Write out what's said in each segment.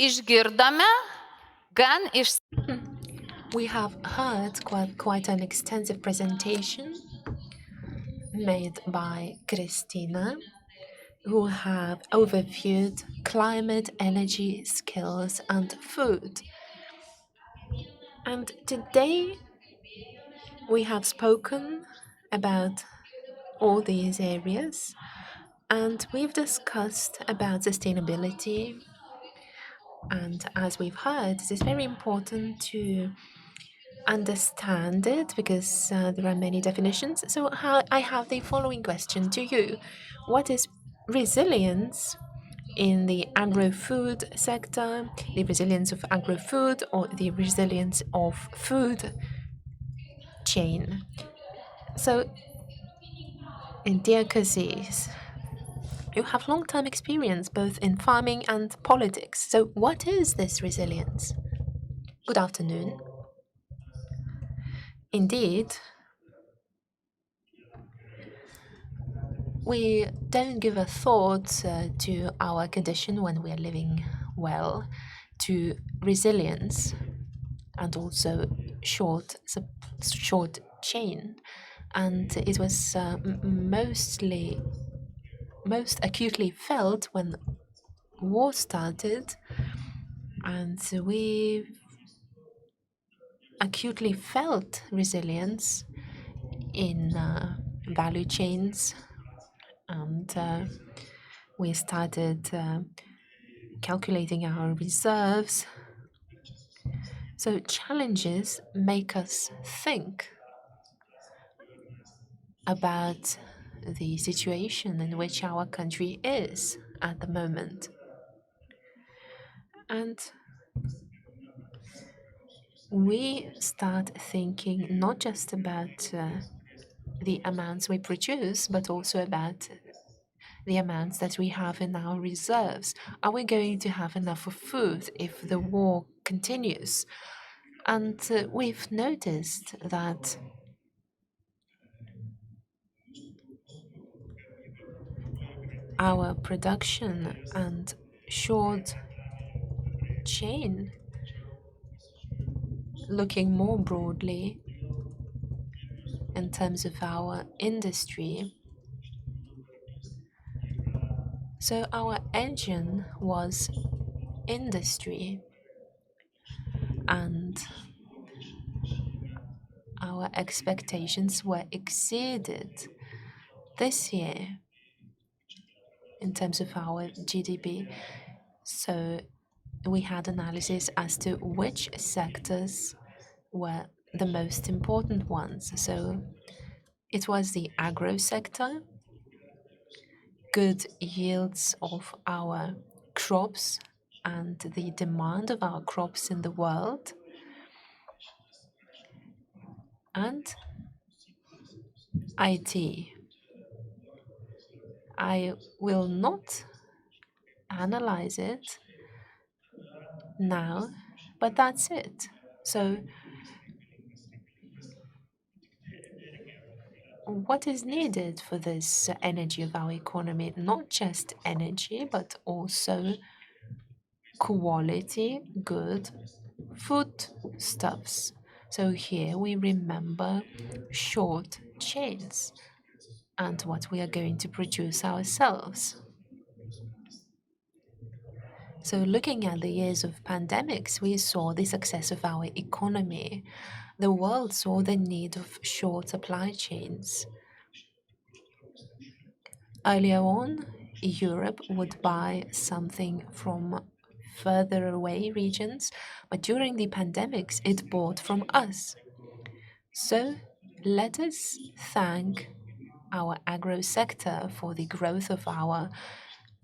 išgirdome gan We have heard quite an extensive presentation made by Kristina, who have overviewed climate, energy, skills, and food. And today we have spoken about all these areas, and we've discussed about sustainability. And as we've heard, it is very important to understand it because there are many definitions. So I have the following question to you. What is resilience in the agro-food sector, the resilience of agro-food, or the resilience of food chain? So, dear Kazys, you have long-term experience both in farming and politics. So what is this resilience? Good afternoon. Indeed, we don't give a thought to our condition when we are living well, to resilience and also short chain. And it was most acutely felt when war started, and we acutely felt resilience in value chains, and we started calculating our reserves. So challenges make us think about the situation in which our country is at the moment. And we start thinking not just about the amounts we produce, but also about the amounts that we have in our reserves. Are we going to have enough of food if the war continues? And we've noticed that our production and short chain, looking more broadly in terms of our industry, so our engine was industry, and our expectations were exceeded this year in terms of our GDP. So we had analysis as to which sectors were the most important ones. So it was the agro sector, good yields of our crops and the demand of our crops in the world, and IT. I will not analyze it now, but that's it. So what is needed for this energy of our economy? Not just energy, but also quality, good foodstuffs. So here we remember short chains and what we are going to produce ourselves. So looking at the years of pandemics, we saw the success of our economy. The world saw the need of short supply chains. Earlier on, Europe would buy something from further away regions, but during the pandemics, it bought from us. So let us thank our agro sector for the growth of our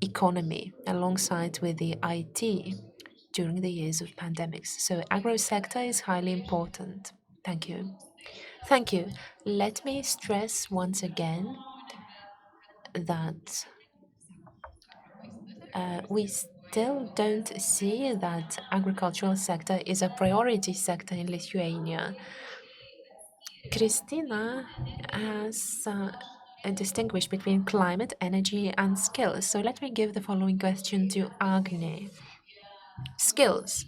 economy alongside with the IT during the years of pandemics. So agro sector is highly important. Thank you. Thank you. Let me stress once again that we still don't see that agricultural sector is a priority sector in Lithuania. Kristina has distinguished between climate, energy, and skills. So let me give the following question to Agnė. skills.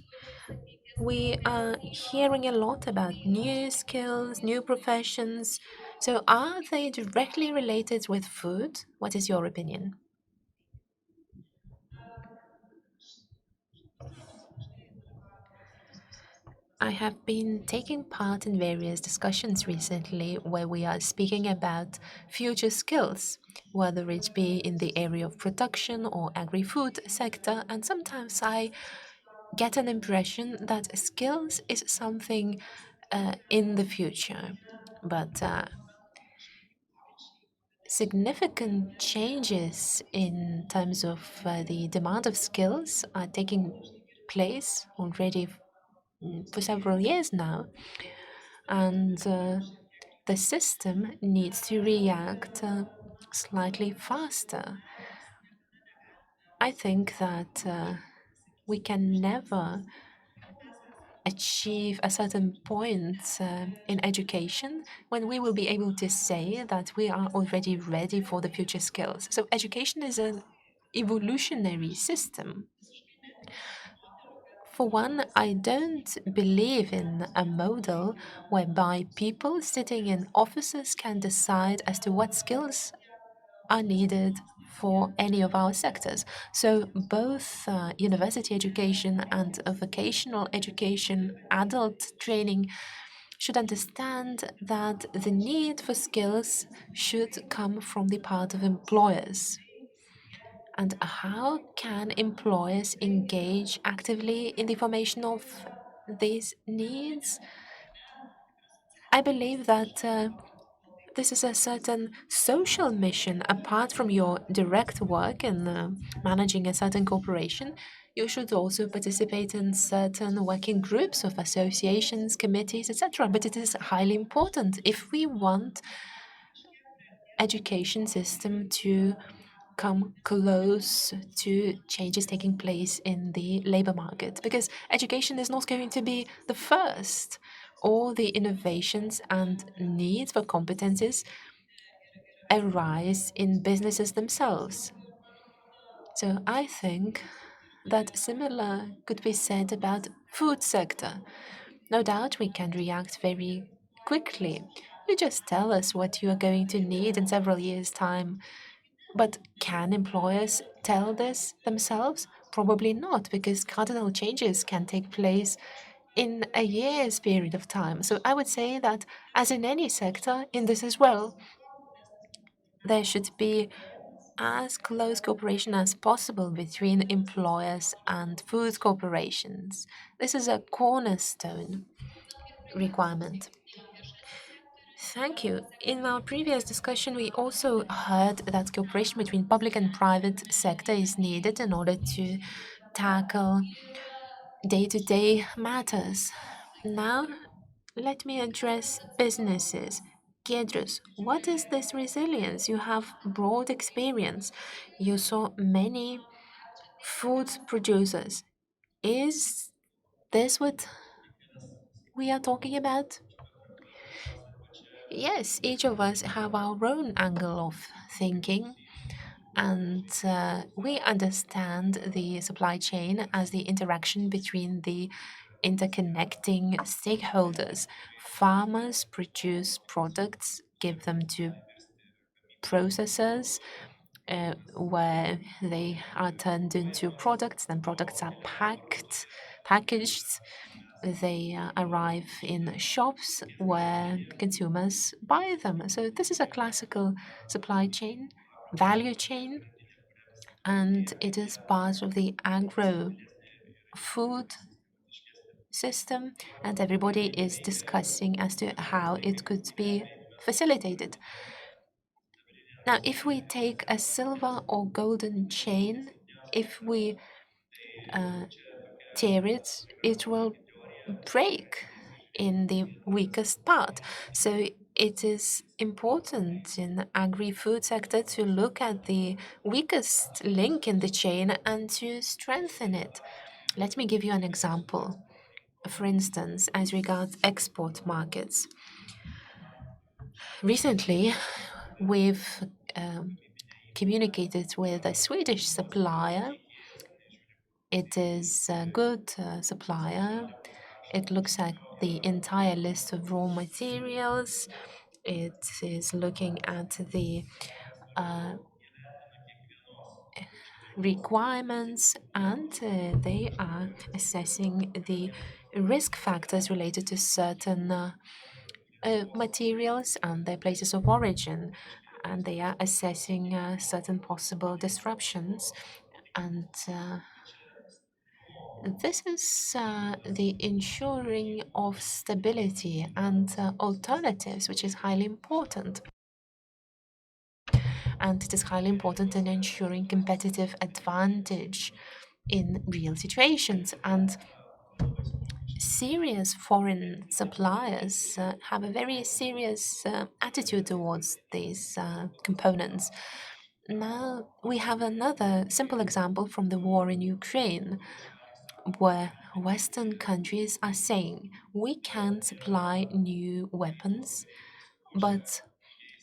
We are hearing a lot about new skills, new professions. So, are they directly related with food? What is your opinion? I have been taking part in various discussions recently where we are speaking about future skills, whether it be in the area of production or agri-food sector, and sometimes I get an impression that skills is something in the future. But significant changes in terms of the demand of skills are taking place already for several years now. And the system needs to react slightly faster. I think that we can never achieve a certain point in education when we will be able to say that we are already ready for the future skills. So education is an evolutionary system. For one, I don't believe in a model whereby people sitting in offices can decide as to what skills are needed for any of our sectors. So, both university education and vocational education, adult training, should understand that the need for skills should come from the part of employers. And how can employers engage actively in the formation of these needs? I believe that this is a certain social mission apart from your direct work in managing a certain corporation. You should also participate in certain working groups of associations, committees, etc. But it is highly important if we want education system to come close to changes taking place in the labor market, because education is not going to be the first. All the innovations and needs for competencies arise in businesses themselves. So I think that similar could be said about food sector. No doubt we can react very quickly. You just tell us what you are going to need in several years' time. But can employers tell this themselves? Probably not, because cardinal changes can take place in a year's period of time. So I would say that, as in any sector, in this as well, there should be as close cooperation as possible between employers and food corporations. This is a cornerstone requirement. Thank you. In our previous discussion, we also heard that cooperation between public and private sector is needed in order to tackle day-to-day matters. Now, let me address businesses. Giedrius, what is this resilience? You have broad experience. You saw many food producers. Is this what we are talking about? Yes, each of us have our own angle of thinking, and we understand the supply chain as the interaction between the interconnecting stakeholders. Farmers produce products, give them to processors, where they are turned into products, then products are packaged, they arrive in shops where consumers buy them. So this is a classical supply chain, value chain, and it is part of the agro food system, and everybody is discussing as to how it could be facilitated. Now, if we take a silver or golden chain, if we uh, tear it, it will break in the weakest part. So it is important in agri-food sector to look at the weakest link in the chain and to strengthen it. Let me give you an example. For instance, as regards export markets. Recently, we've communicated with a Swedish supplier It is a good supplier. It looks at the entire list of raw materials. It is looking at the uh, requirements, and they are assessing the risk factors related to certain materials and their places of origin, and they are assessing certain possible disruptions. And this is the ensuring of stability and alternatives, which is highly important. And it is highly important in ensuring competitive advantage in real situations. And serious foreign suppliers have a very serious attitude towards these components. Now, we have another simple example from the war in Ukraine, where Western countries are saying we can supply new weapons, but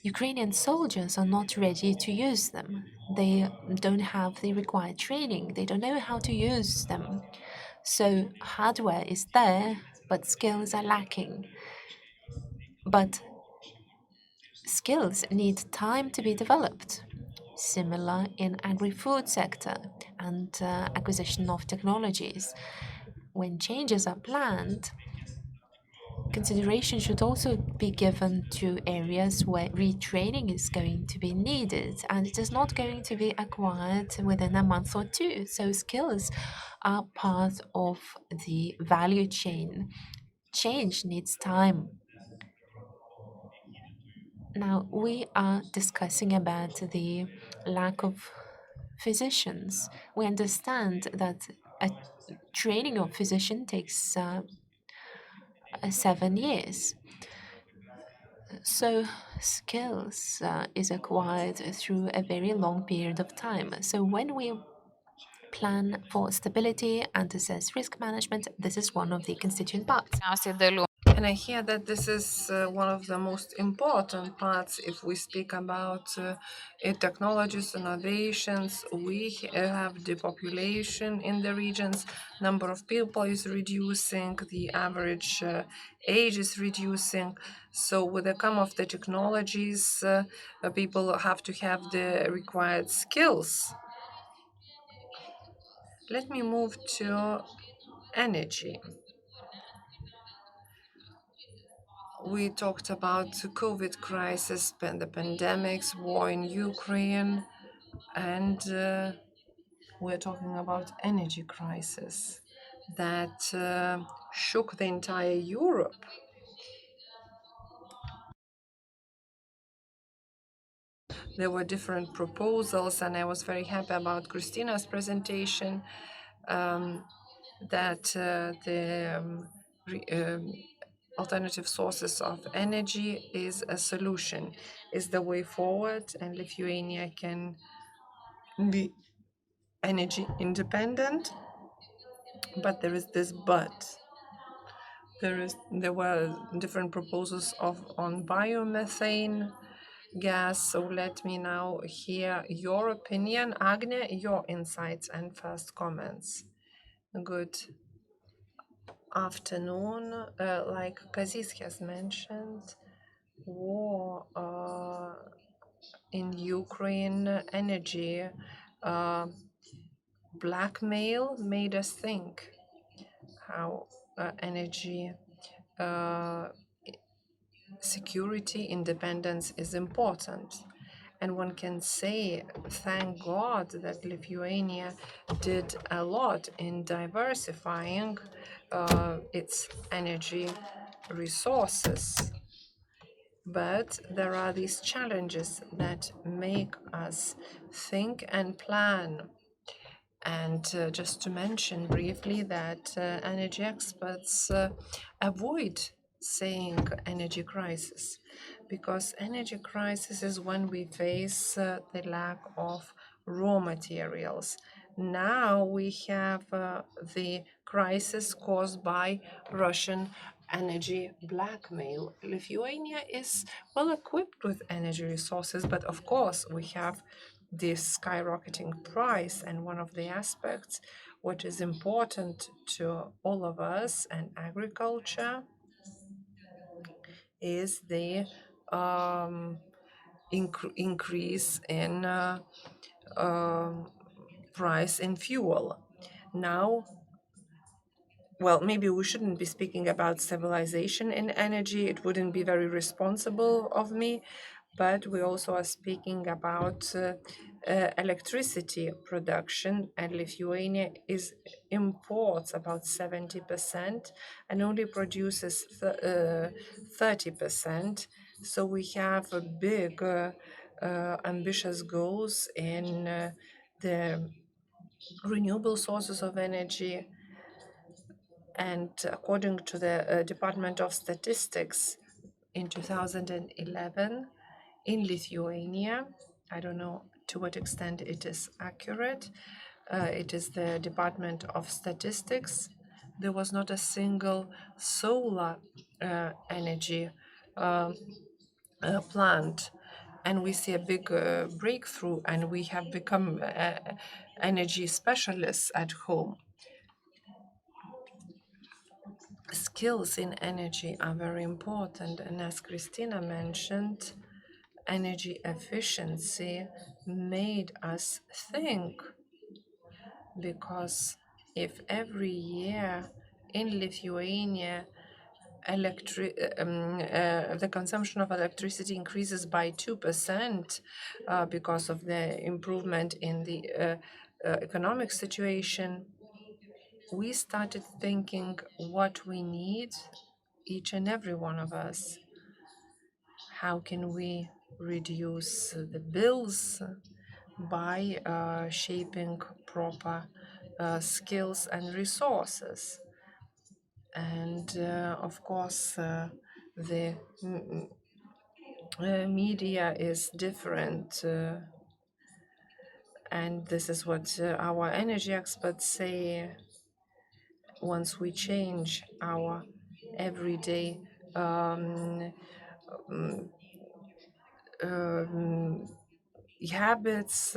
Ukrainian soldiers are not ready to use them. They don't have the required training, they don't know how to use them. So, hardware is there, but skills are lacking. But skills need time to be developed. Similar in agri-food sector and acquisition of technologies. When changes are planned, consideration should also be given to areas where retraining is going to be needed and it is not going to be acquired within a month or two. So skills are part of the value chain. Change needs time. Now, we are discussing about the lack of physicians. We understand that a training of physician takes 7 years. So, skills is acquired through a very long period of time. So, when we plan for stability and assess risk management, this is one of the constituent parts. And I hear that this is one of the most important parts if we speak about technologies, innovations. We have depopulation in the regions, number of people is reducing, the average age is reducing. So with the come of the technologies, people have to have the required skills. Let me move to energy. We talked about the COVID crisis, the pandemics, war in Ukraine, and we're talking about energy crisis that shook the entire Europe. There were different proposals, and I was very happy about Kristina's presentation that the alternative sources of energy is a solution, is the way forward, and Lithuania can be energy independent. But there is this but. There were different proposals on biomethane gas. So let me now hear your opinion. Agnė, your insights and first comments. Good afternoon. Like Kazys has mentioned, war in Ukraine, energy blackmail made us think how energy security, independence is important. And one can say, thank God that Lithuania did a lot in diversifying its energy resources. But there are these challenges that make us think and plan. And just to mention briefly that energy experts avoid saying energy crisis, because energy crisis is when we face the lack of raw materials. Now we have the crisis caused by Russian energy blackmail. Lithuania is well equipped with energy resources, but of course we have this skyrocketing price, and one of the aspects What is important to all of us and agriculture is the increase in price in fuel. Now, well, maybe we shouldn't be speaking about stabilization in energy. It wouldn't be very responsible of me. But we also are speaking about electricity production, and Lithuania imports about 70% and only produces 30%. So we have a big, ambitious goals in the renewable sources of energy. And according to the Department of Statistics, in 2011, in Lithuania, I don't know to what extent it is accurate, it is the Department of Statistics, there was not a single solar energy plant. And we see a big breakthrough, and we have become energy specialists at home. Skills in energy are very important, and as Kristina mentioned, energy efficiency made us think, because if every year in Lithuania the consumption of electricity increases by 2% because of the improvement in the economic situation, we started thinking what we need, each and every one of us. How can we reduce the bills by shaping proper skills and resources? And of course, the media is different. And this is what our energy experts say. Once we change our everyday habits,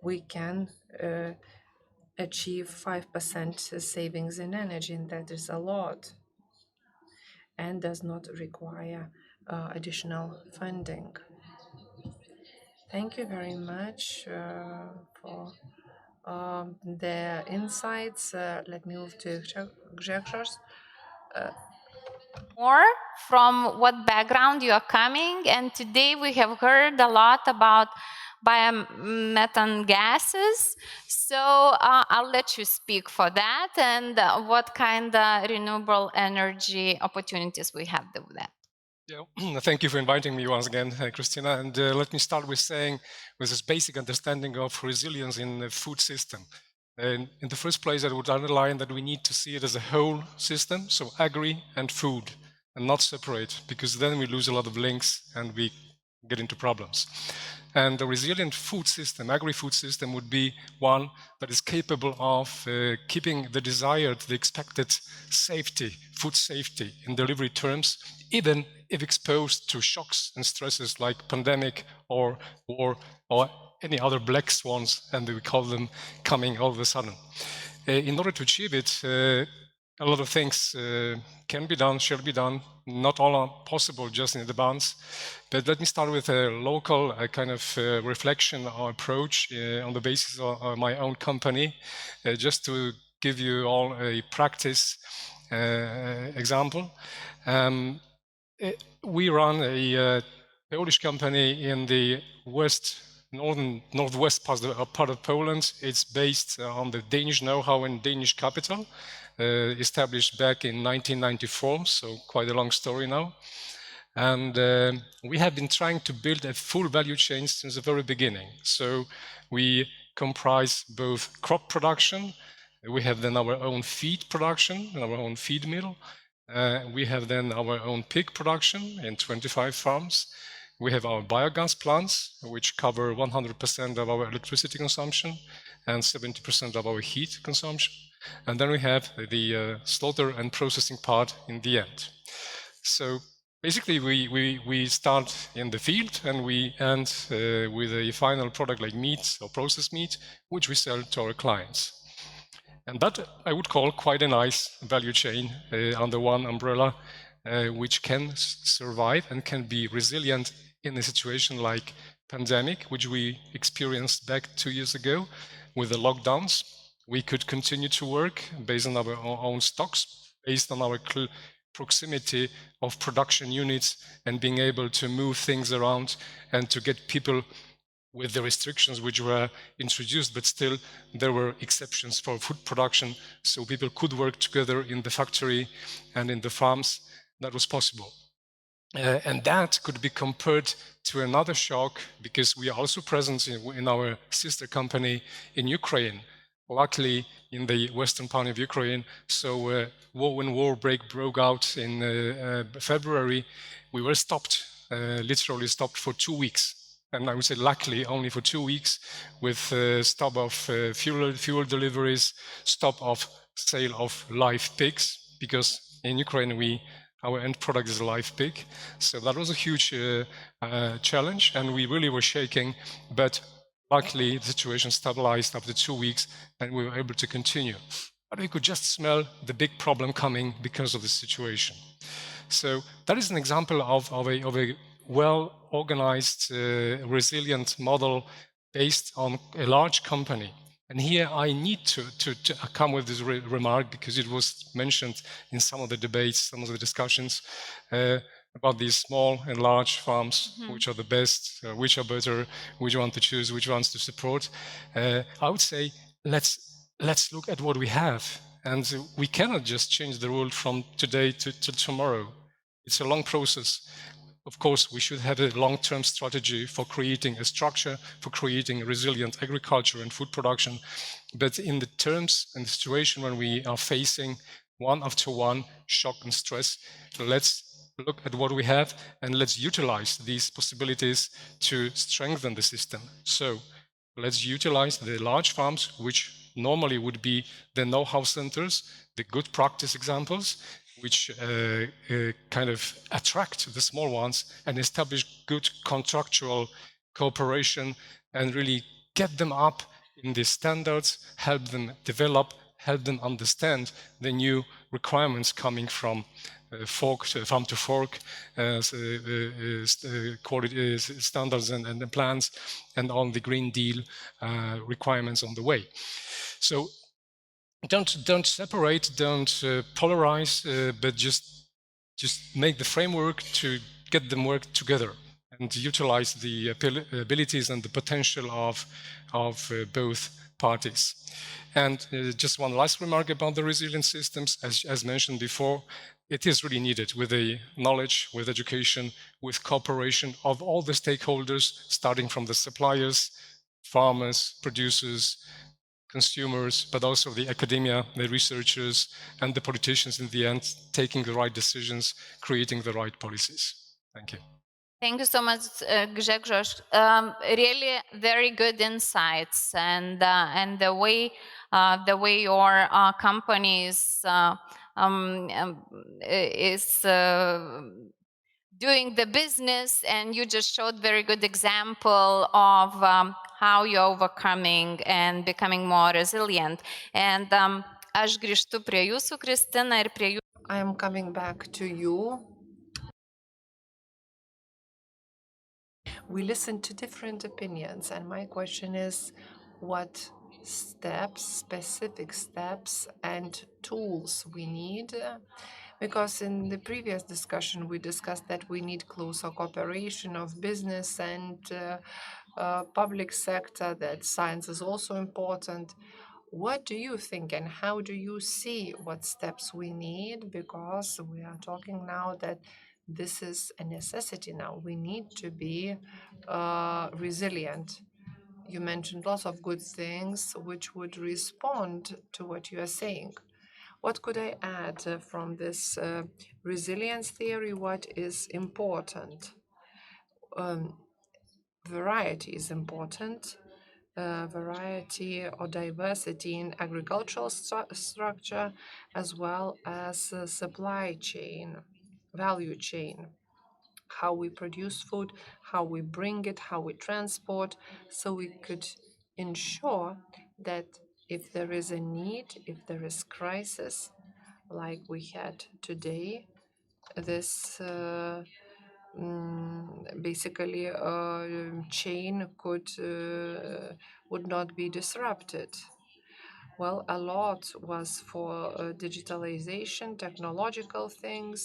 we can achieve 5% savings in energy, and that is a lot, and does not require additional funding. Thank you very much for the insights. Let me move to Grzegorz. More from what background you are coming, and today we have heard a lot about biomethane gases, so I'll let you speak for that and what kind of renewable energy opportunities we have with that. Yeah, thank you for inviting me once again, Kristina. And let me start with saying, with this basic understanding of resilience in the food system. And in the first place, I would underline that we need to see it as a whole system, so agri and food, and not separate, because then we lose a lot of links and we get into problems. And a resilient food system, agri-food system, would be one that is capable of keeping the desired, the expected safety, food safety in delivery terms, even if exposed to shocks and stresses like pandemic or war or any other black swans, and we call them, coming all of a sudden. In order to achieve it, a lot of things can be done, shall be done. Not all are possible just in advance. But let me start with a local kind of reflection or approach on the basis of my own company, just to give you all a practice example. We run a Polish company in the northwest part of Poland. It's based on the Danish know-how and Danish capital, established back in 1994, so quite a long story now. And we have been trying to build a full value chain since the very beginning. So we comprise both crop production, we have then our own feed production, and our own feed mill. We have then our own pig production in 25 farms. We have our biogas plants, which cover 100% of our electricity consumption and 70% of our heat consumption. And then we have the slaughter and processing part in the end. So basically, we start in the field and we end with a final product like meat or processed meat, which we sell to our clients. And that I would call quite a nice value chain under one umbrella, which can survive and can be resilient in a situation like pandemic, which we experienced back 2 years ago with the lockdowns. We could continue to work based on our own stocks, based on our proximity of production units and being able to move things around and to get people with the restrictions which were introduced, but still there were exceptions for food production, so people could work together in the factory and in the farms. That was possible. And that could be compared to another shock, because we are also present in our sister company in Ukraine, luckily in the western part of Ukraine. So when war broke out in February, we were stopped, literally stopped for 2 weeks. And I would say luckily only for 2 weeks, with stop of fuel deliveries, stop of sale of live pigs, because in Ukraine our end product is a live pig. So that was a huge challenge, and we really were shaking, but luckily the situation stabilized after 2 weeks and we were able to continue. But we could just smell the big problem coming because of the situation. So that is an example of a well-organized, resilient model based on a large company. And here I need to come with this remark, because it was mentioned in some of the debates, some of the discussions about these small and large farms, which are the best, which are better, which one to choose, which ones to support. I would say let's look at what we have. And we cannot just change the world from today to tomorrow. It's a long process. Of course, we should have a long-term strategy for creating a structure, for creating a resilient agriculture and food production. But in the terms and the situation when we are facing one after one shock and stress, let's look at what we have and let's utilize these possibilities to strengthen the system. So let's utilize the large farms, which normally would be the know-how centers, the good practice examples, which kind of attract the small ones and establish good contractual cooperation and really get them up in the standards, help them develop, help them understand the new requirements coming from farm to fork quality standards and plans, and on the Green Deal requirements on the way. So don't separate, don't polarize, but just make the framework to get them work together and utilize the abilities and the potential of both parties. And just one last remark about the resilient systems, as mentioned before, it is really needed with the knowledge, with education, with cooperation of all the stakeholders, starting from the suppliers, farmers, producers, consumers, but also the academia, the researchers, and the politicians in the end, taking the right decisions, creating the right policies. Thank you. Thank you so much, Grzegorz. Really very good insights, and the way your company is doing the business, and you just showed very good example of how you're overcoming and becoming more resilient. And aš grįžtu prie jūsų, Kristina, ir prie jūsų. I am coming back to you. We listened to different opinions, and my question is, what steps, specific steps and tools we need? Because in the previous discussion, we discussed that we need closer cooperation of business and public sector, that science is also important. What do you think, and how do you see what steps we need? Because we are talking now that this is a necessity now. We need to be resilient. You mentioned lots of good things which would respond to what you are saying. What could I add from this resilience theory? What is important? Variety is important. Variety or diversity in agricultural structure, as well as supply chain, value chain, how we produce food, how we bring it, how we transport, so we could ensure that If there is a need, if there is crisis, like we had today, this basically chain would not be disrupted. Well, a lot was for digitalization, technological things,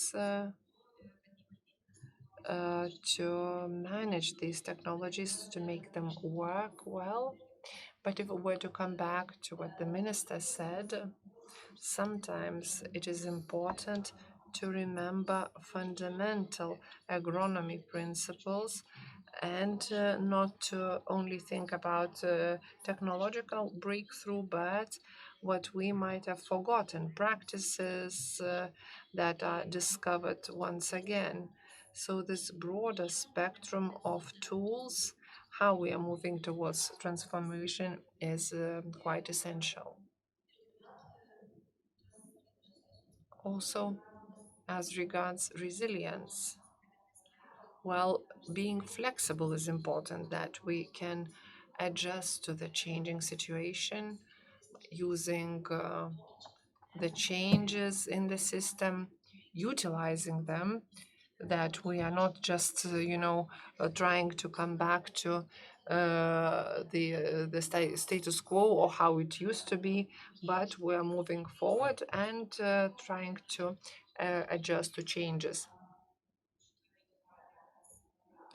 to manage these technologies, to make them work well. But if we were to come back to what the minister said, sometimes it is important to remember fundamental agronomy principles and not to only think about technological breakthrough, but what we might have forgotten, practices that are discovered once again. So this broader spectrum of tools, how we are moving towards transformation, is quite essential. Also, as regards resilience, well, being flexible is important, that we can adjust to the changing situation using the changes in the system, utilizing them, that we are not just, trying to come back to the status quo or how it used to be, but we are moving forward and trying to adjust to changes.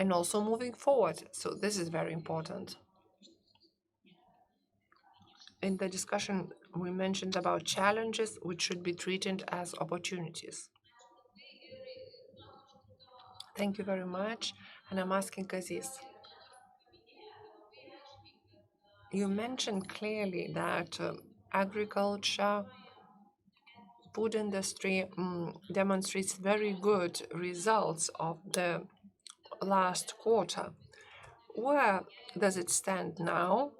And also moving forward. So this is very important. In the discussion, we mentioned about challenges which should be treated as opportunities. Thank you very much. And I'm asking Kazys. You mentioned clearly that agriculture, food industry demonstrates very good results of the last quarter. Where does it stand now,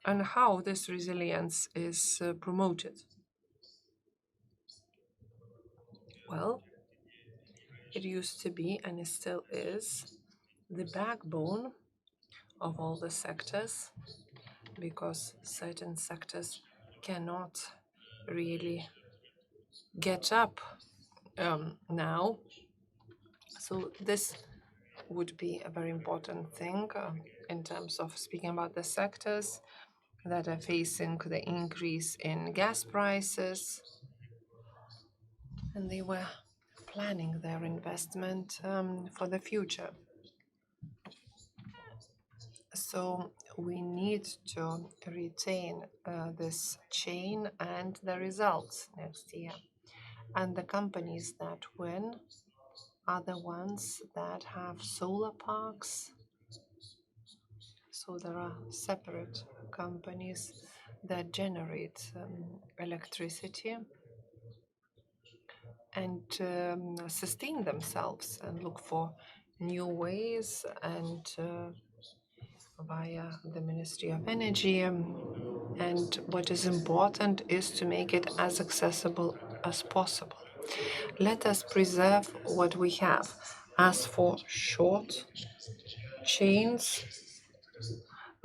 and how this resilience is promoted? Well, it used to be, and it still is, the backbone of all the sectors, because certain sectors cannot really get up now. So this would be a very important thing in terms of speaking about the sectors that are facing the increase in gas prices, and they were planning their investment for the future. So we need to retain this chain and the results next year. And the companies that win are the ones that have solar parks. So there are separate companies that generate electricity and sustain themselves and look for new ways, and via the Ministry of Energy. And what is important is to make it as accessible as possible. Let us preserve what we have. As for short chains,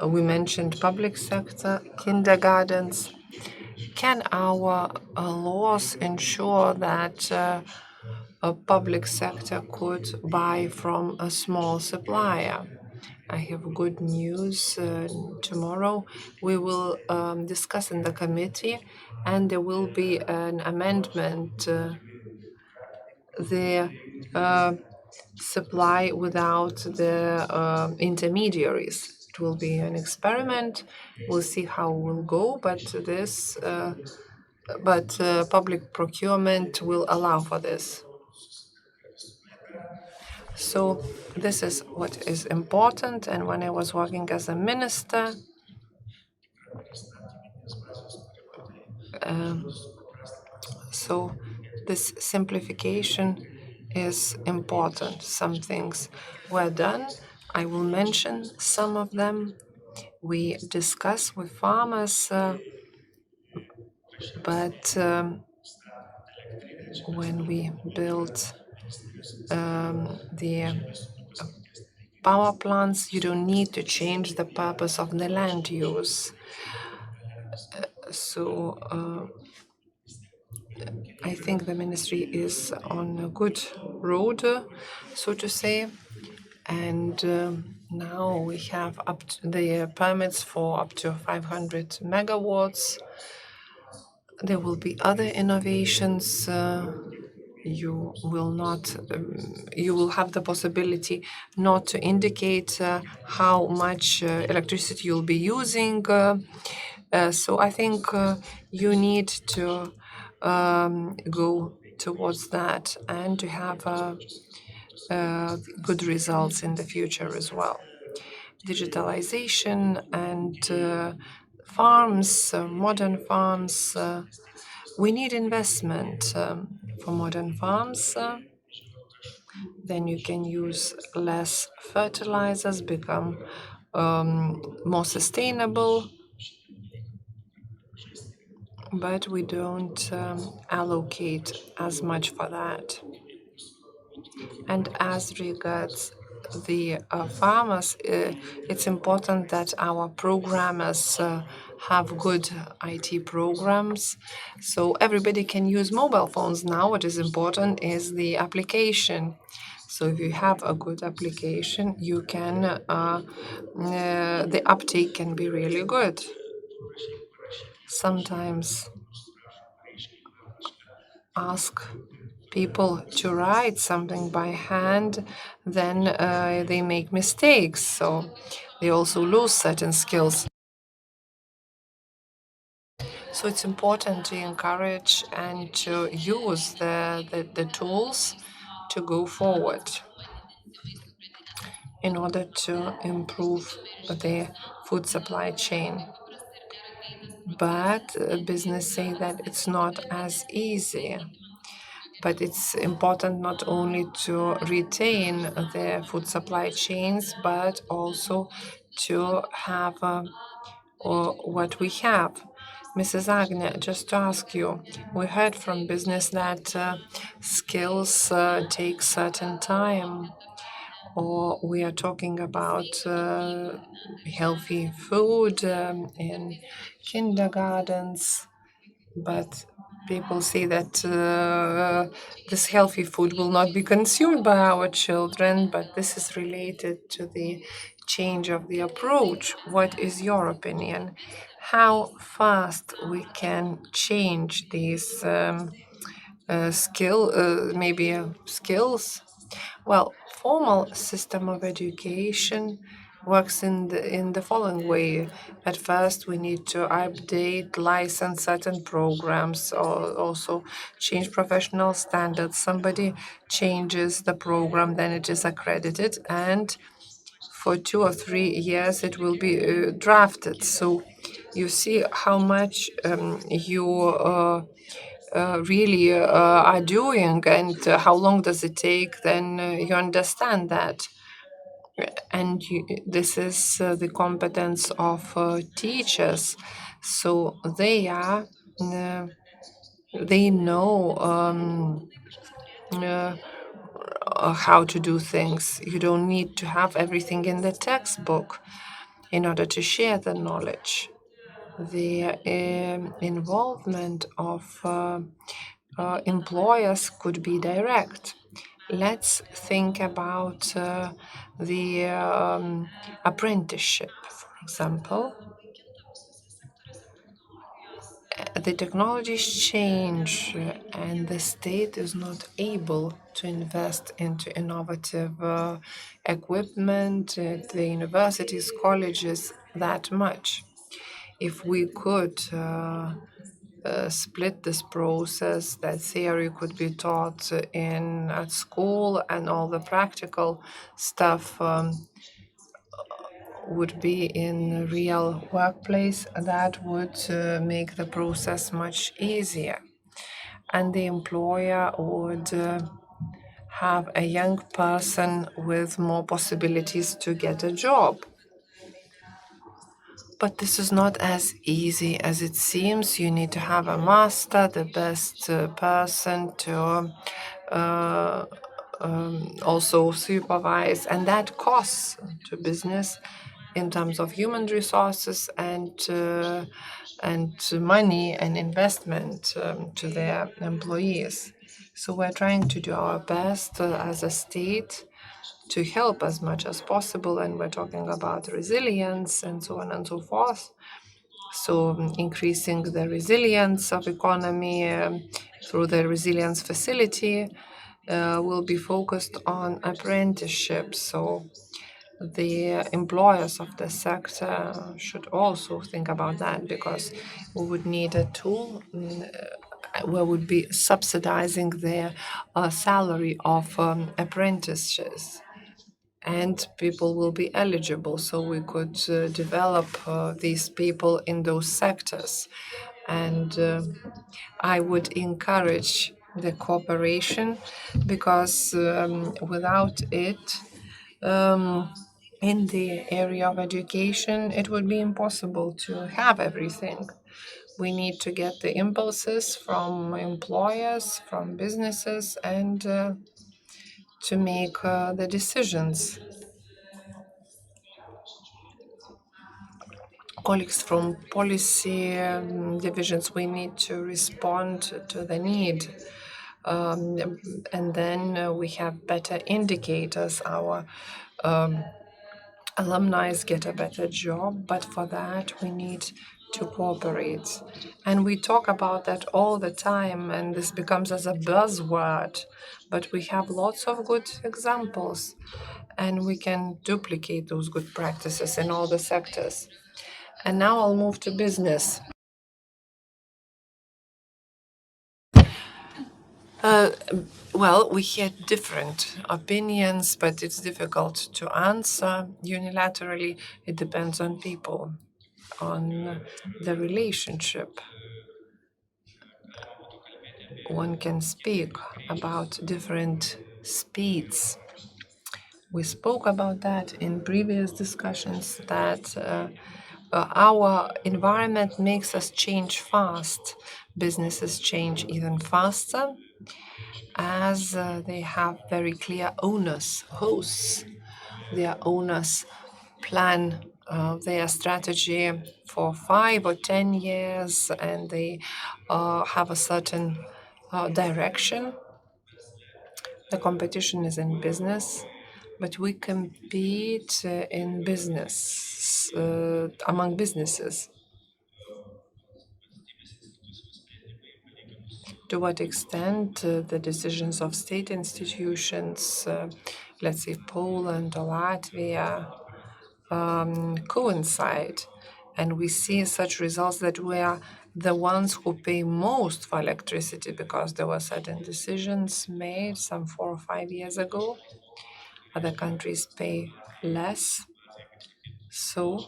we mentioned public sector, kindergartens. Can our laws ensure that a public sector could buy from a small supplier? I have good news. Tomorrow we will discuss in the committee, and there will be an amendment. The supply without the intermediaries. It will be an experiment. We'll see how it will go, but public procurement will allow for this. So this is what is important. And when I was working as a minister, so this simplification is important. Some things were done. I will mention some of them. We discuss with farmers, but when we build the power plants, you don't need to change the purpose of the land use. So I think the ministry is on a good road, so to say. And now we have up to the permits for up to 500 megawatts. There will be other innovations. You will have the possibility not to indicate how much electricity you'll be using. So I think you need to go towards that and to have good results in the future as well. Digitalization and farms, modern farms. We need investment for modern farms. Then you can use less fertilizers, become more sustainable. But we don't allocate as much for that. And as regards the farmers, it's important that our programmers have good IT programs, so everybody can use mobile phones now. What is important is the application. So if you have a good application, you can the uptake can be really good. Sometimes ask people to write something by hand, then they make mistakes. So they also lose certain skills. So it's important to encourage and to use the tools to go forward in order to improve the food supply chain. But business say that it's not as easy. But it's important not only to retain the food supply chains, but also to have what we have. Mrs. Agnė, just to ask you, we heard from business that skills take certain time, or we are talking about healthy food in kindergartens. But people say that this healthy food will not be consumed by our children, but this is related to the change of the approach. What is your opinion? How fast we can change these skills? Well, formal system of education works in the following way. At first, we need to update, license certain programs, or also change professional standards. Somebody changes the program, then it is accredited, and for 2 or 3 years it will be drafted. So you see how much you really are doing and how long does it take, then you understand that. And this is the competence of teachers. So they know how to do things. You don't need to have everything in the textbook in order to share the knowledge. The involvement of employers could be direct. Let's think about the apprenticeship, for example. The technologies change and the state is not able to invest into innovative equipment at the universities, colleges that much. If we could split this process, that theory could be taught at school and all the practical stuff would be in a real workplace, that would make the process much easier. And the employer would have a young person with more possibilities to get a job. But this is not as easy as it seems. You need to have a master, the best person to also supervise, and that costs to business. in terms of human resources and money and investment to their employees. So we're trying to do our best as a state to help as much as possible, and we're talking about resilience and so on and so forth. So increasing the resilience of economy through the resilience facility will be focused on apprenticeships. So the employers of the sector should also think about that, because we would need a tool where would be subsidizing the salary of apprentices, and people will be eligible, so we could develop these people in those sectors. And I would encourage the cooperation, because without it, in the area of education, it would be impossible to have everything. We need to get the impulses from employers, from businesses, and to make the decisions. Colleagues from policy divisions, we need to respond to the need. And then we have better indicators. Our alumni get a better job, but for that we need to cooperate. And we talk about that all the time, and this becomes as a buzzword, but we have lots of good examples, and we can duplicate those good practices in all the sectors. And now I'll move to business. Well, we had different opinions, but it's difficult to answer unilaterally. It depends on people, on the relationship. One can speak about different speeds. We spoke about that in previous discussions, that our environment makes us change fast. Businesses change even faster, as they have very clear owners, hosts. Their owners plan their strategy for 5 or 10 years, and they have a certain direction. The competition is in business, but we compete in business, among businesses. To what extent the decisions of state institutions, let's say Poland or Latvia, coincide. And we see such results that we are the ones who pay most for electricity, because there were certain decisions made some 4 or 5 years ago. Other countries pay less. So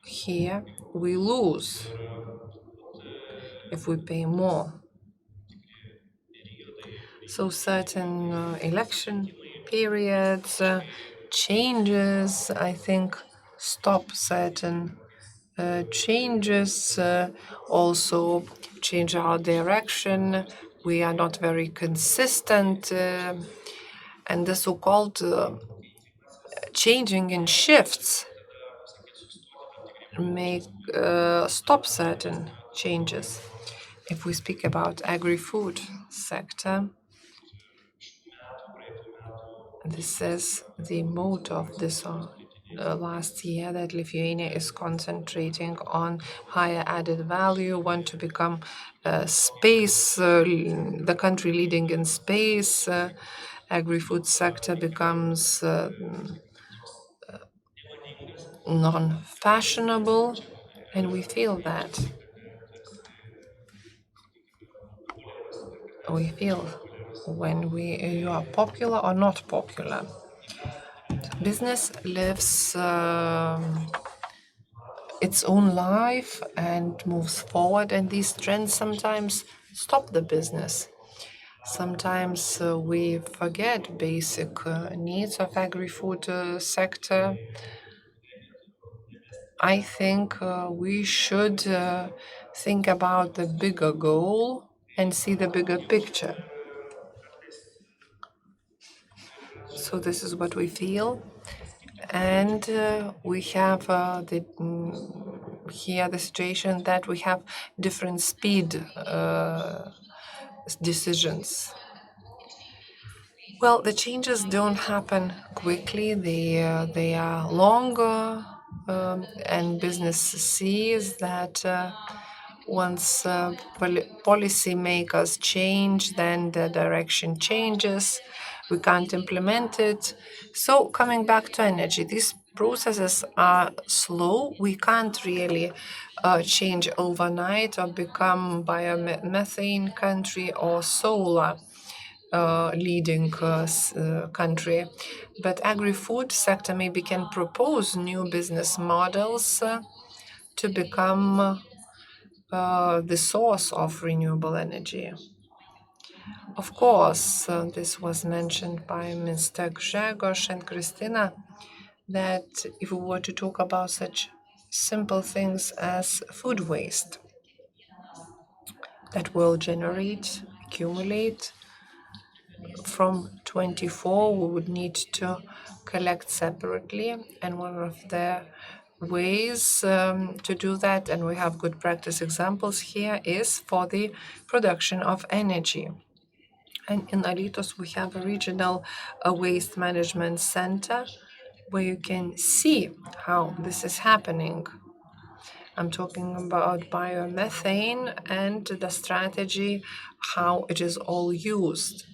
here we lose if we pay more. So certain election periods, changes, I think, stop certain changes, also change our direction. We are not very consistent, and the so-called changing in shifts may stop certain changes. If we speak about agri-food sector, this is the motto of this last year, that Lithuania is concentrating on higher added value, want to become space, the country leading in space. Agri-food sector becomes non-fashionable, and we feel that. We feel when you are popular or not popular. Business lives its own life and moves forward, and these trends sometimes stop the business. Sometimes we forget basic needs of agri-food sector. I think we should think about the bigger goal and see the bigger picture. So this is what we feel. And we have here the situation that we have different speed decisions. Well, the changes don't happen quickly. They are longer, and business sees that once policy makers change, then the direction changes. We can't implement it. So coming back to energy, these processes are slow. We can't really change overnight or become biomethane country or solar leading country. But agri-food sector maybe can propose new business models to become the source of renewable energy. Of course, this was mentioned by Mr. Grzegorz and Kristina, that if we were to talk about such simple things as food waste that will generate, accumulate, from 24 we would need to collect separately, and one of the ways to do that, and we have good practice examples here, is for the production of energy. And in Alytus we have a regional waste management center where you can see how this is happening. I'm talking about biomethane and the strategy, how it is all used.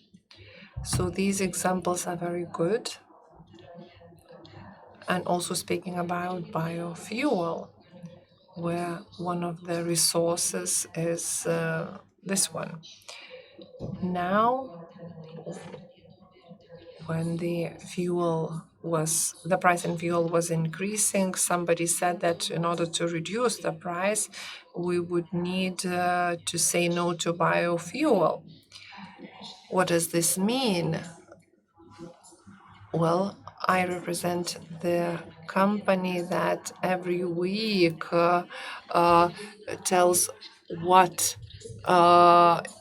So these examples are very good. And also speaking about biofuel, where one of the resources is this one. Now, when the price in fuel was increasing, somebody said that in order to reduce the price, we would need to say no to biofuel. What does this mean? Well, I represent the company that every week tells what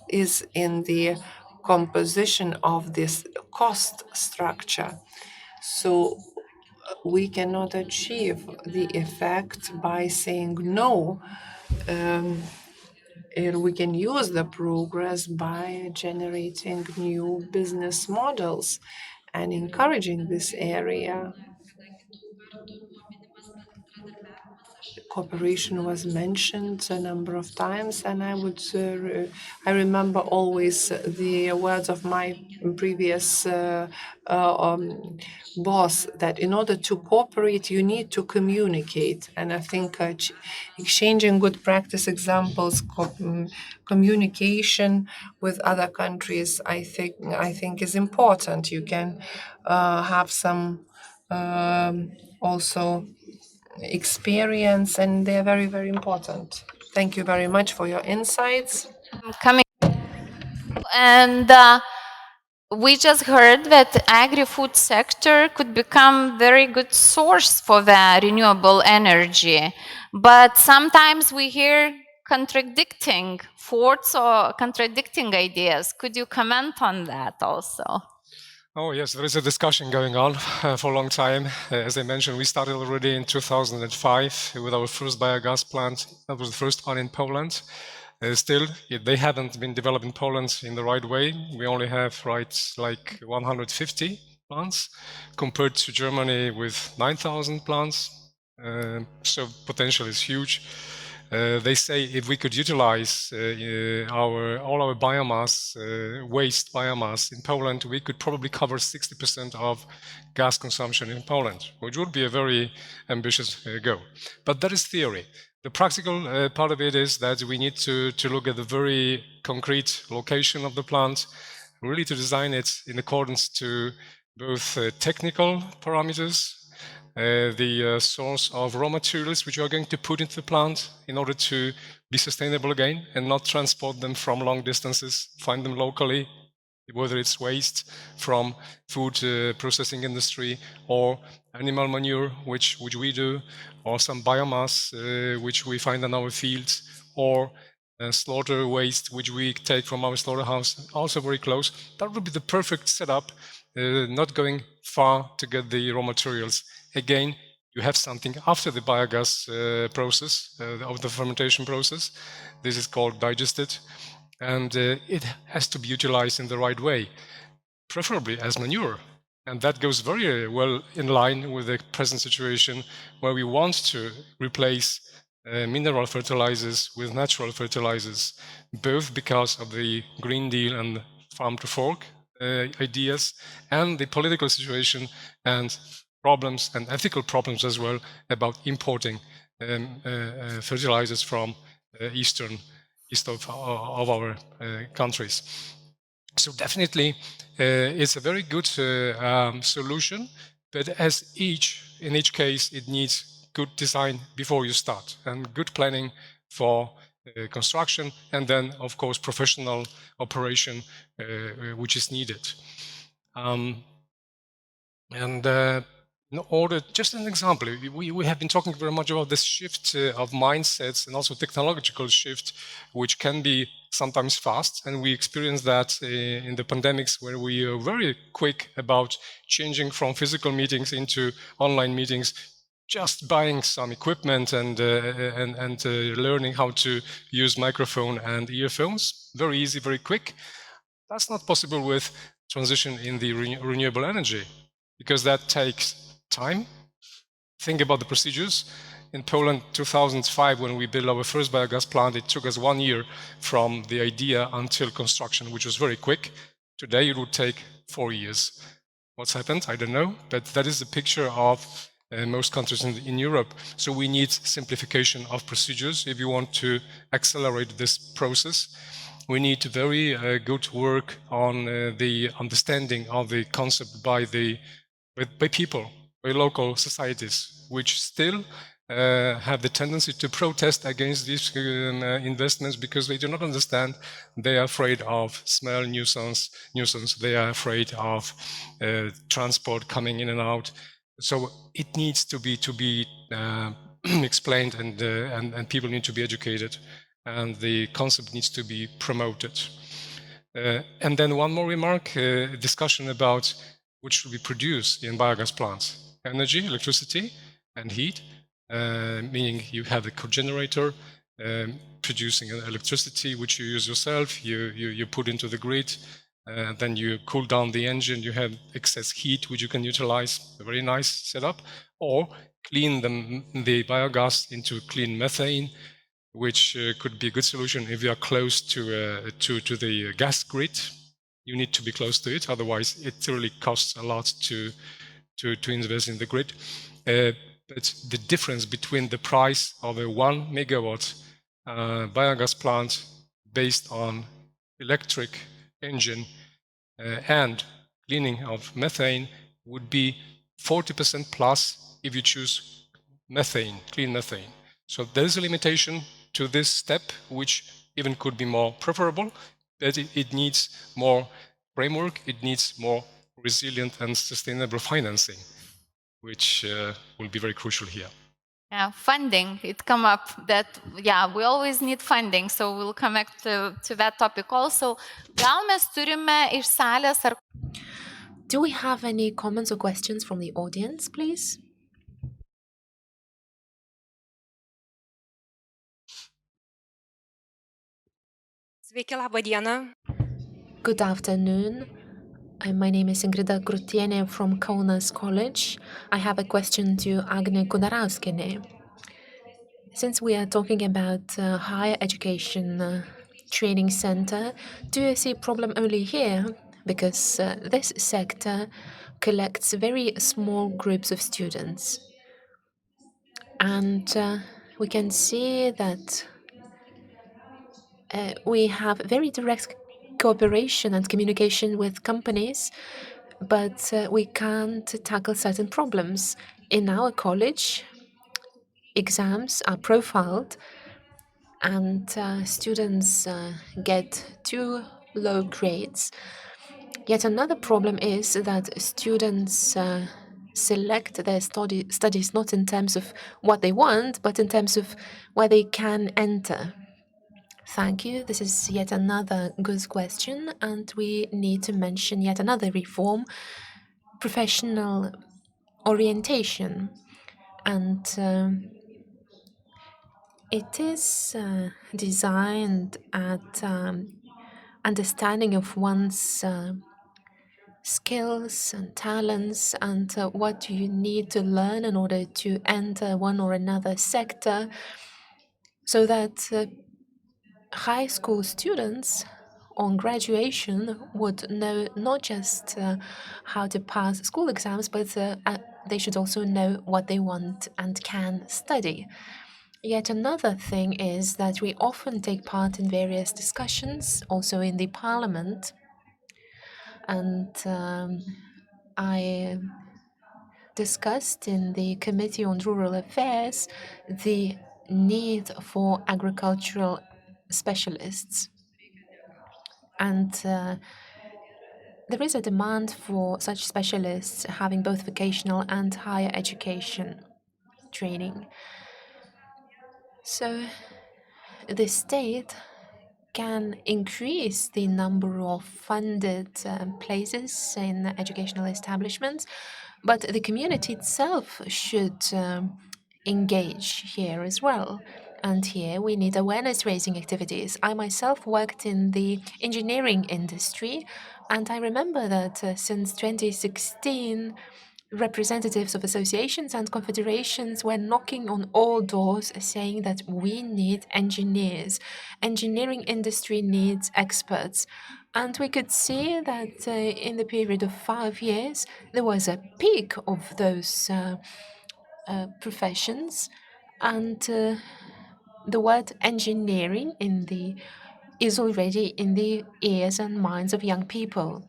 is in the composition of this cost structure. So we cannot achieve the effect by saying no. We can use the progress by generating new business models and encouraging this area. Cooperation was mentioned a number of times, and I remember always the words of my previous boss, that in order to cooperate, you need to communicate. And I think exchanging good practice examples, communication with other countries, I think is important. You can have some also experience, and they're very, very important. Thank you very much for your insights. Coming, and we just heard that agri-food sector could become very good source for the renewable energy, but sometimes we hear contradicting thoughts or contradicting ideas. Could you comment on that also? Oh yes, there is a discussion going on for a long time. As I mentioned, we started already in 2005 with our first biogas plant. That was the first one in Poland. Still, they haven't been developed in Poland in the right way. We only have like 150 plants compared to Germany with 9,000 plants. So potential is huge. They say if we could utilize all our biomass, waste biomass in Poland, we could probably cover 60% of gas consumption in Poland, which would be a very ambitious goal. But that is theory. The practical part of it is that we need to look at the very concrete location of the plant, really to design it in accordance to both technical parameters, the source of raw materials which you are going to put into the plant in order to be sustainable again and not transport them from long distances, find them locally, whether it's waste from food processing industry or animal manure, which we do, or some biomass which we find in our fields, or slaughter waste which we take from our slaughterhouse, also very close. That would be the perfect setup, not going far to get the raw materials again, you have something after the biogas process, of the fermentation process. This is called digested, and it has to be utilized in the right way, preferably as manure. And that goes very well in line with the present situation where we want to replace mineral fertilizers with natural fertilizers, both because of the Green Deal and farm to fork ideas, and the political situation and problems and ethical problems as well about importing fertilizers from east of our countries. So definitely, it's a very good solution, but in each case, it needs good design before you start and good planning for construction, and then, of course, professional operation, which is needed. In order, just an example, we have been talking very much about this shift of mindsets and also technological shift, which can be sometimes fast. And we experienced that in the pandemics, where we are very quick about changing from physical meetings into online meetings, just buying some equipment and learning how to use microphone and earphones. Very easy, very quick. That's not possible with transition in the renewable energy, because that takes time. Think about the procedures. In Poland, 2005, when we built our first biogas plant, it took us 1 year from the idea until construction, which was very quick. Today, it would take 4 years. What's happened? I don't know, but that is the picture of most countries in Europe. So we need simplification of procedures if you want to accelerate this process. We need very good work on the understanding of the concept by people, by local societies, which still have the tendency to protest against these investments because they do not understand. They are afraid of smell nuisance. They are afraid of transport coming in and out. So it needs to be explained, and people need to be educated, and the concept needs to be promoted. And then one more remark: discussion about what should we produce in biogas plants. Energy, electricity, and heat, meaning you have a cogenerator producing electricity, which you use yourself, you put into the grid, then you cool down the engine, you have excess heat, which you can utilize, a very nice setup, or clean the biogas into clean methane, which could be a good solution if you are close to the gas grid. You need to be close to it, otherwise it really costs a lot to invest in the grid. But the difference between the price of a 1 megawatt biogas plant based on electric engine and cleaning of methane would be 40% plus if you choose methane, clean methane. So there is a limitation to this step, which even could be more preferable, but it needs more framework, it needs more resilient and sustainable financing, which will be very crucial here. Yeah, funding, it come up that, yeah, we always need funding, so we'll come back to that topic also. Gal mes turime iš salės ar... Do we have any comments or questions from the audience, please? Sveiki, laba diena. Good afternoon. My name is Ingrida Grutienė from Kaunas College. I have a question to Agnė Kudarauskienė. Since we are talking about higher education training center, do you see a problem only here? Because this sector collects very small groups of students. And we can see that we have very direct cooperation and communication with companies, but we can't tackle certain problems. In our college, exams are profiled and students get too low grades. Yet another problem is that students select their studies not in terms of what they want, but in terms of where they can enter. Thank you. This is yet another good question, and we need to mention yet another reform, professional orientation, and it is designed at understanding of one's skills and talents and what you need to learn in order to enter one or another sector, so that high school students on graduation would know not just how to pass school exams, but they should also know what they want and can study. Yet another thing is that we often take part in various discussions, also in the parliament, and I discussed in the Committee on Rural Affairs the need for agricultural specialists. And there is a demand for such specialists having both vocational and higher education training. So the state can increase the number of funded places in educational establishments, but the community itself should engage here as well. And here we need awareness raising activities. I myself worked in the engineering industry, and I remember that since 2016, representatives of associations and confederations were knocking on all doors saying that we need engineers. Engineering industry needs experts. And we could see that in the period of 5 years, there was a peak of those professions. And the word engineering is already in the ears and minds of young people.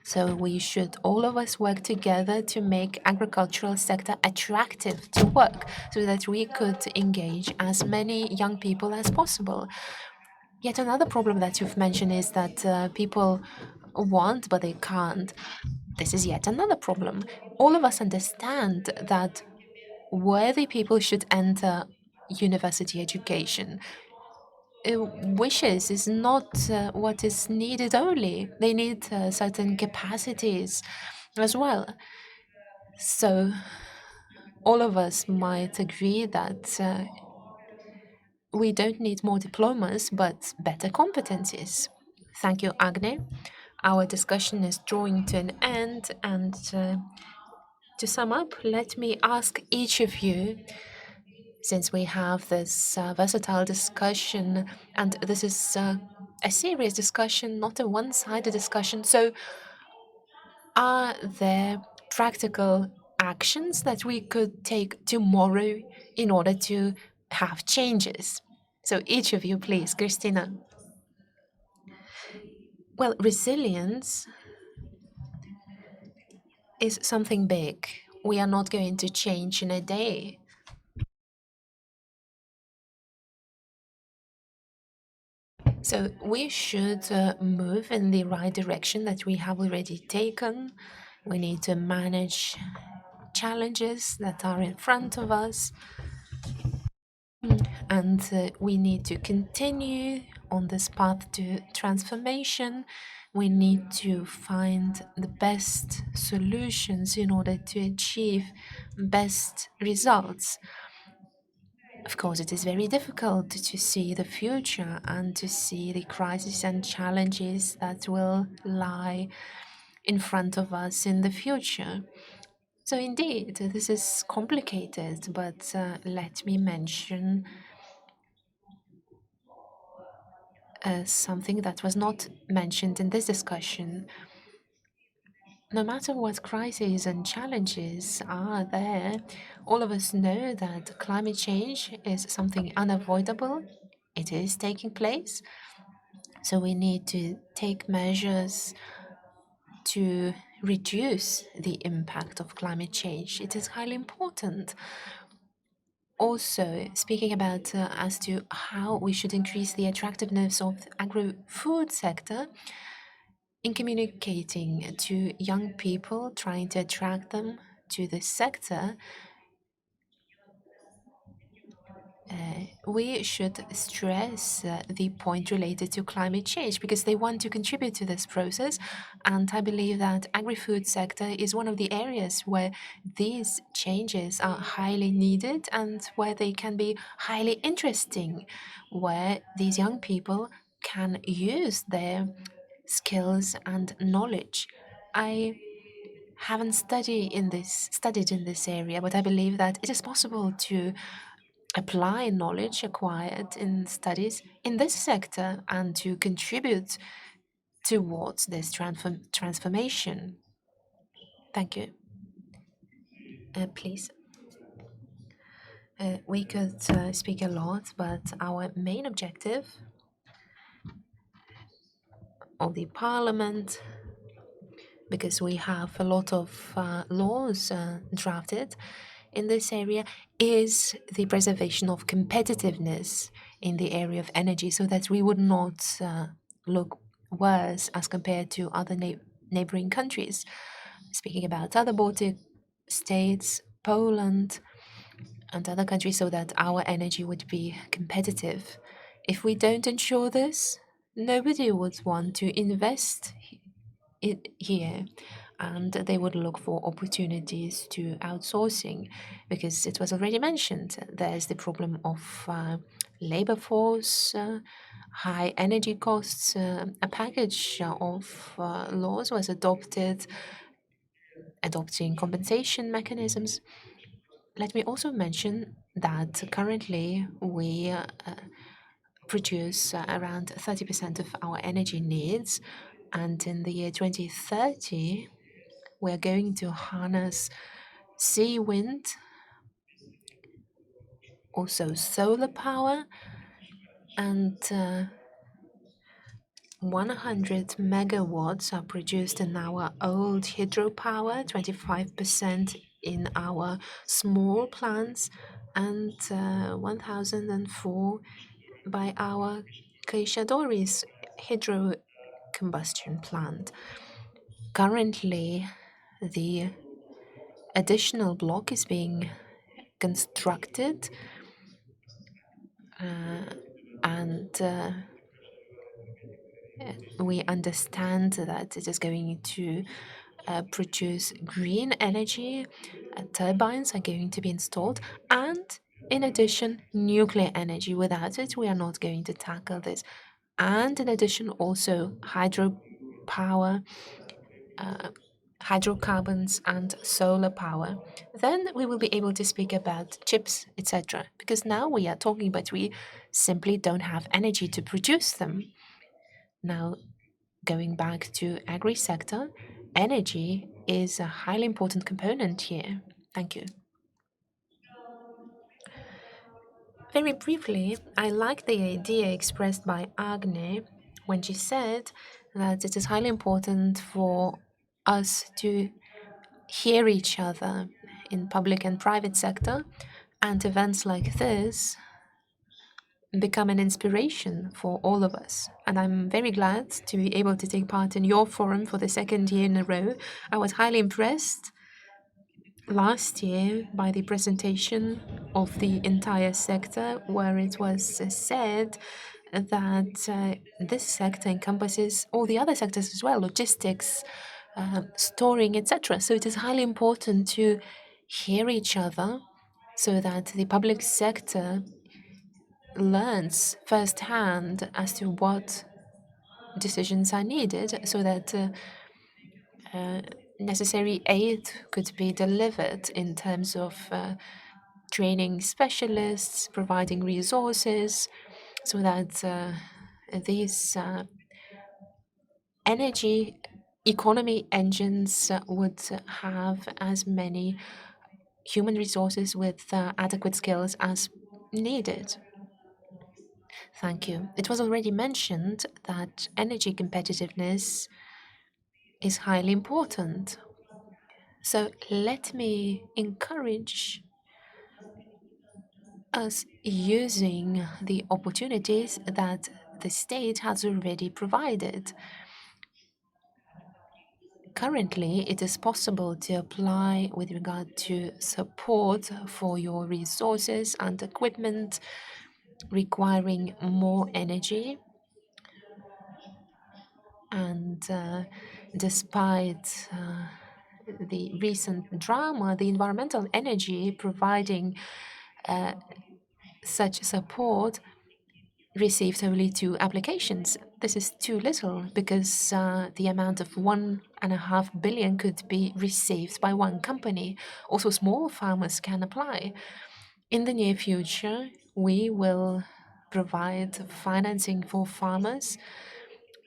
So we should all of us work together to make agricultural sector attractive to work, so that we could engage as many young people as possible. Yet another problem that you've mentioned is that people want but they can't. This is yet another problem. All of us understand that worthy people should enter university education. Wishes is not what is needed only. They need certain capacities as well. So all of us might agree that we don't need more diplomas, but better competencies. Thank you, Agne. Our discussion is drawing to an end, and to sum up, let me ask each of you, since we have this versatile discussion, and this is a serious discussion, not a one-sided discussion. So, are there practical actions that we could take tomorrow in order to have changes? So, each of you, please, Kristina. Well, resilience is something big. We are not going to change in a day. So we should move in the right direction that we have already taken. We need to manage challenges that are in front of us. And we need to continue on this path to transformation. We need to find the best solutions in order to achieve best results. Of course, it is very difficult to see the future and to see the crises and challenges that will lie in front of us in the future. So, indeed, this is complicated, but let me mention something that was not mentioned in this discussion. No matter what crises and challenges are there, all of us know that climate change is something unavoidable. It is taking place. So we need to take measures to reduce the impact of climate change. It is highly important. Also, speaking about as to how we should increase the attractiveness of the agri-food sector, in communicating to young people, trying to attract them to this sector, we should stress the point related to climate change because they want to contribute to this process. And I believe that agri-food sector is one of the areas where these changes are highly needed and where they can be highly interesting, where these young people can use their skills and knowledge. I haven't studied in this area, but I believe that it is possible to apply knowledge acquired in studies in this sector and to contribute towards this transformation. Thank you. Please. We could speak a lot, but our main objective of the parliament, because we have a lot of laws drafted in this area, is the preservation of competitiveness in the area of energy so that we would not look worse as compared to other neighboring countries. Speaking about other Baltic states, Poland, and other countries, so that our energy would be competitive. If we don't ensure this, nobody would want to invest it here, and they would look for opportunities to outsourcing, because it was already mentioned there's the problem of labor force, high energy costs. A package of laws was adopted, adopting compensation mechanisms. Let me also mention that currently we produce around 30% of our energy needs, and in the year 2030, we're going to harness sea wind, also solar power, and 100 megawatts are produced in our old hydropower, 25% in our small plants, and 1004 by our Kaišiadory's hydro combustion plant. Currently, the additional block is being constructed, and we understand that it is going to produce green energy. Turbines are going to be installed, and in addition, nuclear energy. Without it, we are not going to tackle this. And in addition, also hydropower, hydrocarbons, and solar power. Then we will be able to speak about chips, etc. Because now we are talking, but we simply don't have energy to produce them. Now, going back to agri sector, energy is a highly important component here. Thank you. Very briefly, I like the idea expressed by Agnė when she said that it is highly important for us to hear each other in public and private sector, and events like this become an inspiration for all of us. And I'm very glad to be able to take part in your forum for the second year in a row. I was highly impressed last year by the presentation of the entire sector, where it was said that this sector encompasses all the other sectors as well, logistics, storing, etc. So it is highly important to hear each other so that the public sector learns firsthand as to what decisions are needed so that necessary aid could be delivered in terms of training specialists, providing resources, so that these energy economy engines would have as many human resources with adequate skills as needed. Thank you. It was already mentioned that energy competitiveness is highly important. So let me encourage us using the opportunities that the state has already provided. Currently, it is possible to apply with regard to support for your resources and equipment requiring more energy. And despite the recent drama, the environmental energy providing such support received only 2 applications. This is too little because the amount of 1.5 billion could be received by one company. Also, small farmers can apply. In the near future, we will provide financing for farmers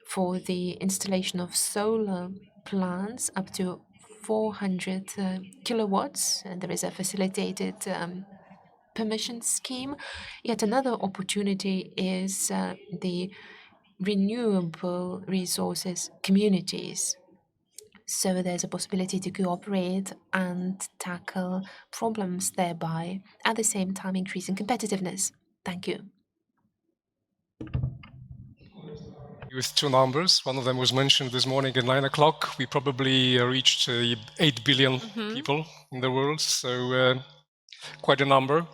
for the installation of solar plants up to 400 kilowatts, and there is a facilitated permission scheme. Yet another opportunity is the renewable resources communities. So there's a possibility to cooperate and tackle problems, thereby at the same time increasing competitiveness. Thank you. With 2 numbers. One of them was mentioned this morning at 9 o'clock. We probably reached 8 billion people in the world, so quite a number.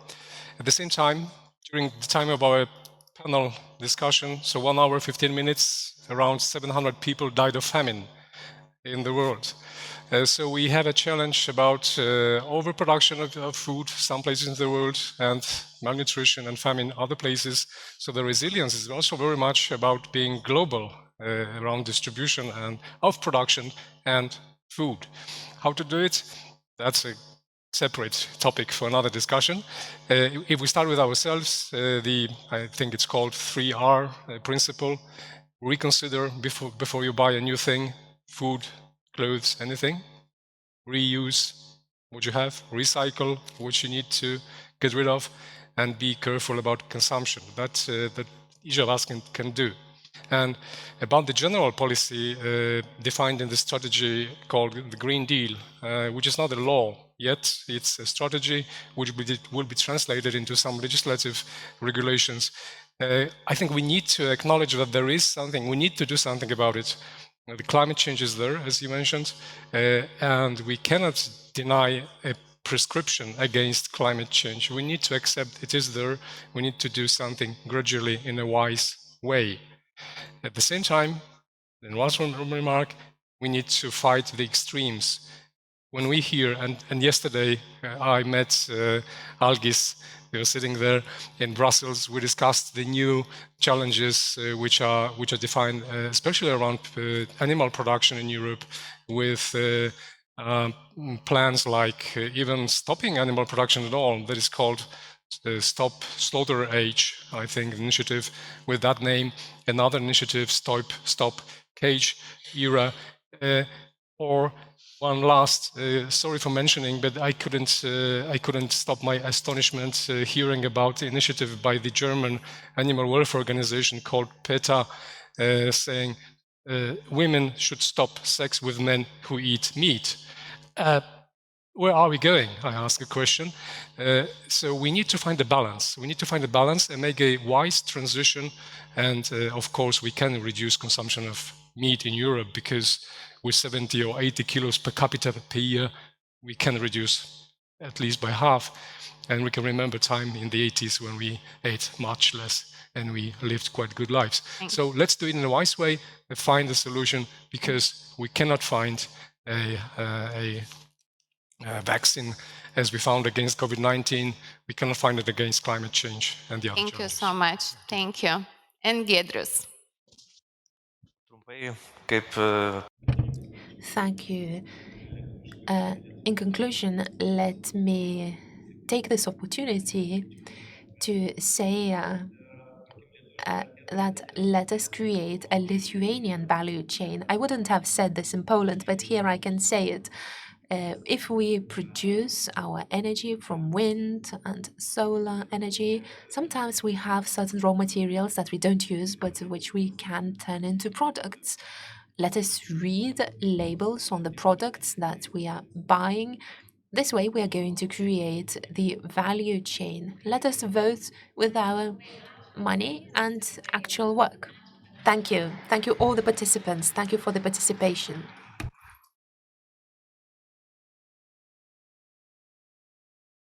At the same time, during the time of our panel discussion, so 1 hour, 15 minutes, around 700 people died of famine in the world. So we have a challenge about overproduction of food, some places in the world, and malnutrition and famine other places. So the resilience is also very much about being global around distribution and of production and food. How to do it? That's a separate topic for another discussion. If we start with ourselves, I think it's called 3R principle. Reconsider before you buy a new thing, food, clothes, anything. Reuse what you have, recycle what you need to get rid of, and be careful about consumption. That each of us can do. And about the general policy defined in the strategy called the Green Deal, which is not a law yet, it's a strategy which will be translated into some legislative regulations. I think we need to acknowledge that there is something, we need to do something about it. The climate change is there, as you mentioned, and we cannot deny a prescription against climate change. We need to accept it is there. We need to do something gradually in a wise way. At the same time, in one remark, we need to fight the extremes. When we hear, and yesterday I met Algis, we were sitting there in Brussels, we discussed the new challenges which are defined, especially around animal production in Europe, with plans like even stopping animal production at all. That is called Stop Slaughter Age, I think, initiative with that name. Another initiative, Stop Cage Era, or one last, sorry for mentioning, but I couldn't stop my astonishment hearing about the initiative by the German animal welfare organization called PETA, saying women should stop sex with men who eat meat. Where are we going? I ask a question. So we need to find a balance. We need to find a balance and make a wise transition. And of course, we can reduce consumption of meat in Europe because with 70 or 80 kilos per capita per year, we can reduce at least by half. And we can remember time in the 80s when we ate much less and we lived quite good lives. So let's do it in a wise way and find a solution, because we cannot find a vaccine as we found against COVID-19. We cannot find it against climate change and the other Thank you challenges. so much. Thank you. And Giedrius. Thank you. In conclusion, let me take this opportunity to say that let us create a Lithuanian value chain. I wouldn't have said this in Poland, but here I can say it. If we produce our energy from wind and solar energy, sometimes we have certain raw materials that we don't use, but which we can turn into products. Let us read labels on the products that we are buying. This way, we are going to create the value chain. Let us vote with our money and actual work. Thank you. Thank you, all the participants. Thank you for the participation.